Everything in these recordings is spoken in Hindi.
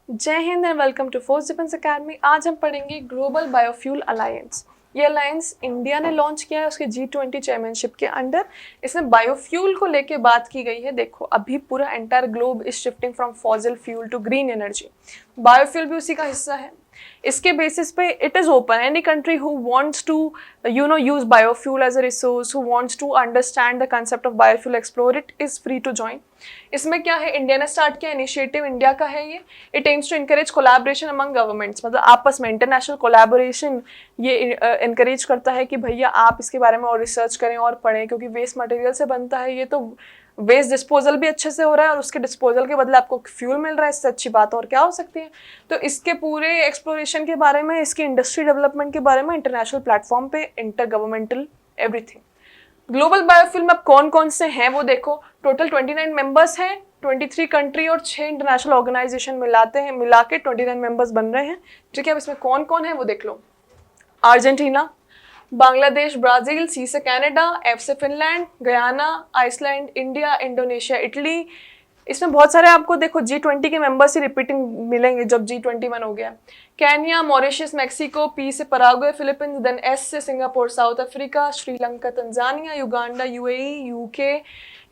जय Hind and welcome to force defence academy. आज हम पढ़ेंगे ग्लोबल बायोफ्यूल अलायंस। ये अलायंस इंडिया ने लॉन्च किया है उसके G20 चेयरमैनशिप के अंडर। इसमें बायोफ्यूल को लेके बात की गई है। देखो अभी पूरा entire globe is shifting from fossil fuel to green energy. Biofuel भी उसी का हिस्सा है। इसके बेसिस पे it is open any country who wants to use biofuel as a resource, who wants to understand the concept of biofuel, explore it, is free to join. इसमें क्या है, इंडिया ने स्टार्ट किया, इनिशिएटिव इंडिया का है ये। It aims to encourage collaboration among governments, मतलब आपस में इंटरनेशनल कोलैबोरेशन ये इनकरेज करता है कि भैया आप इसके बारे में और रिसर्च करें और पढ़ें, क्योंकि वेस्ट मटेरियल से बनता है ये, तो वेस्ट डिस्पोजल भी अच्छे से हो रहा है और उसके डिस्पोजल के बदले आपको फ्यूल मिल रहा है। इससे अच्छी बात और क्या हो सकती है। तो इसके पूरे एक्सप्लोरेशन के बारे में, इसकी इंडस्ट्री डेवलपमेंट के बारे में इंटरनेशनल प्लेटफॉर्म पे inter governmental everything. Global biofuel में अब कौन कौन से हैं वो देखो। टोटल 29 मेंबर्स हैं, 23 कंट्री और 6 इंटरनेशनल ऑर्गेनाइजेशन मिलाते हैं, मिला के 29 मेंबर्स बन रहे हैं। ठीक है, अब इसमें कौन कौन है वो देख लो। अर्जेंटीना, बांग्लादेश, ब्राजील, सी से कनाडा, एफ से Finland, Guyana, Iceland, India, Indonesia, Italy. इसमें बहुत सारे आपको देखो G20 के मेंबर्स ही रिपीटिंग मिलेंगे जब G21 हो गया। केन्या, मॉरिशस, मैक्सिको, पी से पराग्वे, फिलीपींस, देन एस से Singapore, South Africa, Sri Lanka, Tanzania, Uganda, UAE, UK,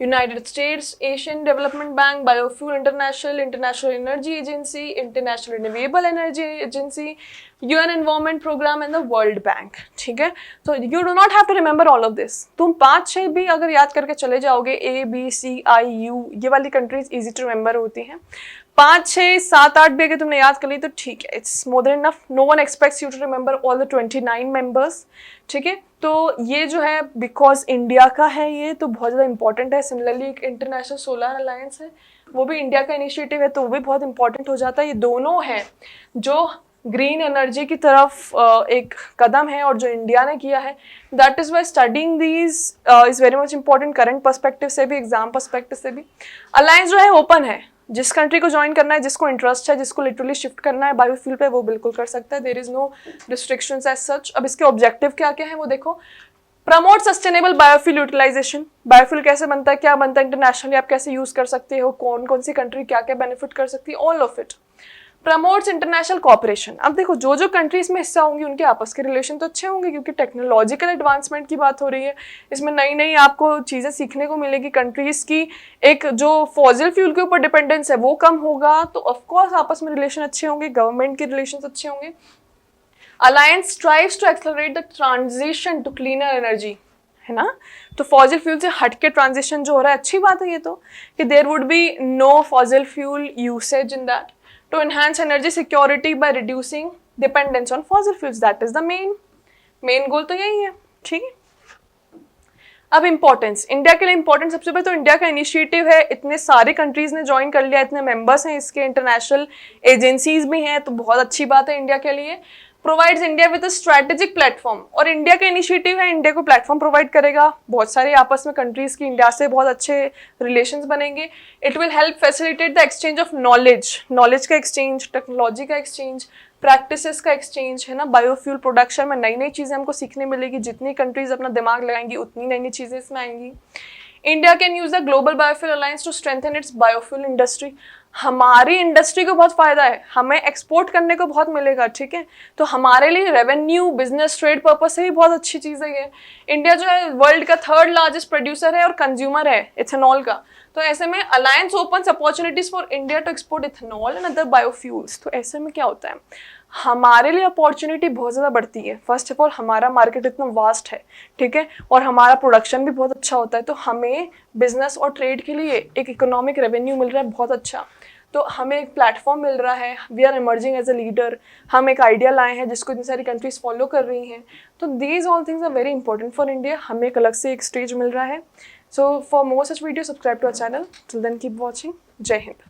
United States, Asian Development Bank, biofuel international, international energy agency, international renewable energy agency, UN environment programme and the world bank. ठीक है, तो you do not have to remember all of this. तुम 5-6 भी अगर याद करके चले जाओगे, ABCIU, ये वाली कंट्रीज इजी टू रिमेंबर होती हैं। 5, 6, 7, 8 भी अगर तुमने याद कर ली तो ठीक है, it's more than enough. No one expects you to remember all the 29 members. ठीक है, तो ये जो है बिकॉज इंडिया का है ये, तो बहुत ज़्यादा इंपॉर्टेंट है। सिमिलरली एक इंटरनेशनल सोलर अलायंस है, वो भी इंडिया का इनिशिएटिव है, तो वो भी बहुत इंपॉर्टेंट हो जाता है। ये दोनों हैं जो ग्रीन एनर्जी की तरफ एक कदम है और जो इंडिया ने किया है। That is why studying these is very much important, current perspective से भी, एग्जाम पर्सपेक्टिव से भी। अलायंस जो है ओपन है, जिस कंट्री को ज्वाइन करना है, जिसको इंटरेस्ट है, जिसको लिटरली शिफ्ट करना है बायोफ्यूल पे, वो बिल्कुल कर सकता है। There is no restrictions as such. अब इसके ऑब्जेक्टिव क्या क्या है वो देखो। Promote sustainable biofuel utilisation. Biofuel कैसे बनता है, क्या बनता है, इंटरनेशनली आप कैसे यूज कर सकते हो, कौन कौन सी कंट्री क्या क्या बेनिफिट कर सकती है, all of it. Promotes international cooperation. अब देखो जो जो कंट्रीज में हिस्सा होंगी उनके आपस के रिलेशन तो अच्छे होंगे, क्योंकि टेक्नोलॉजिकल एडवांसमेंट की बात हो रही है। इसमें नई नई आपको चीज़ें सीखने को मिलेगी। कंट्रीज की एक जो फॉसिल फ्यूल के ऊपर डिपेंडेंस है वो कम होगा, तो ऑफकोर्स आपस में रिलेशन अच्छे होंगे, गवर्नमेंट के रिलेशन अच्छे होंगे। Alliance strives to accelerate the transition to cleaner energy, है ना। तो फॉसिल फ्यूल से हटके ट्रांजिशन जो हो रहा है, अच्छी बात है ये तो, कि there would be no fossil fuel usage in that. To enhance energy security by reducing dependence on fossil fuels, that is the main goal तो यही है। ठीक है, अब इम्पोर्टेंस, इंडिया के लिए इम्पोर्टेंस सबसे पहले तो इंडिया का इनिशिएटिव है, इतने सारे कंट्रीज ने ज्वाइन कर लिया, इतने मेंबर्स हैं इसके, इंटरनेशनल एजेंसीज भी हैं, तो बहुत अच्छी बात है इंडिया के लिए। Provides India with a strategic platform, और इंडिया का इनिशिएटिव है, इंडिया को प्लेटफॉर्म प्रोवाइड करेगा। बहुत सारे आपस में कंट्रीज की इंडिया से बहुत अच्छे रिलेशंस बनेंगे। It will help facilitate the exchange of knowledge का एक्सचेंज, टेक्नोलॉजी का एक्सचेंज, प्रैक्टिसेस का एक्सचेंज, है ना। बायोफ्यूल प्रोडक्शन में नई नई चीज़ें हमको सीखने मिलेगी। जितनी कंट्रीज अपना दिमाग लगाएंगी उतनी नई नई चीज़ें इसमें आएंगी। India can use the global biofuel alliance to strengthen its biofuel industry. हमारी इंडस्ट्री को बहुत फायदा है, हमें एक्सपोर्ट करने को बहुत मिलेगा। ठीक है, तो हमारे लिए रेवेन्यू, बिजनेस, ट्रेड पर्पस से भी बहुत अच्छी चीज़ है ये। इंडिया जो है वर्ल्ड का 3rd लार्जेस्ट प्रोड्यूसर है और कंज्यूमर है इथेनॉल का। तो ऐसे में alliance opens opportunities for India to export ethanol and other biofuels. तो ऐसे में क्या होता है, हमारे लिए अपॉर्चुनिटी बहुत ज़्यादा बढ़ती है। फर्स्ट ऑफ ऑल हमारा मार्केट इतना वास्ट है, ठीक है, और हमारा प्रोडक्शन भी बहुत अच्छा होता है, तो हमें बिजनेस और ट्रेड के लिए एक इकोनॉमिक रेवेन्यू मिल रहा है बहुत अच्छा। तो हमें एक प्लेटफॉर्म मिल रहा है, we are emerging as a leader. हम एक आइडिया लाए हैं जिसको इतनी सारी कंट्रीज फॉलो कर रही हैं। तो these all things are very important for India. हमें एक अलग से एक स्टेज मिल रहा है। So for more such video subscribe to our channel. Till then keep watching. Jai Hind.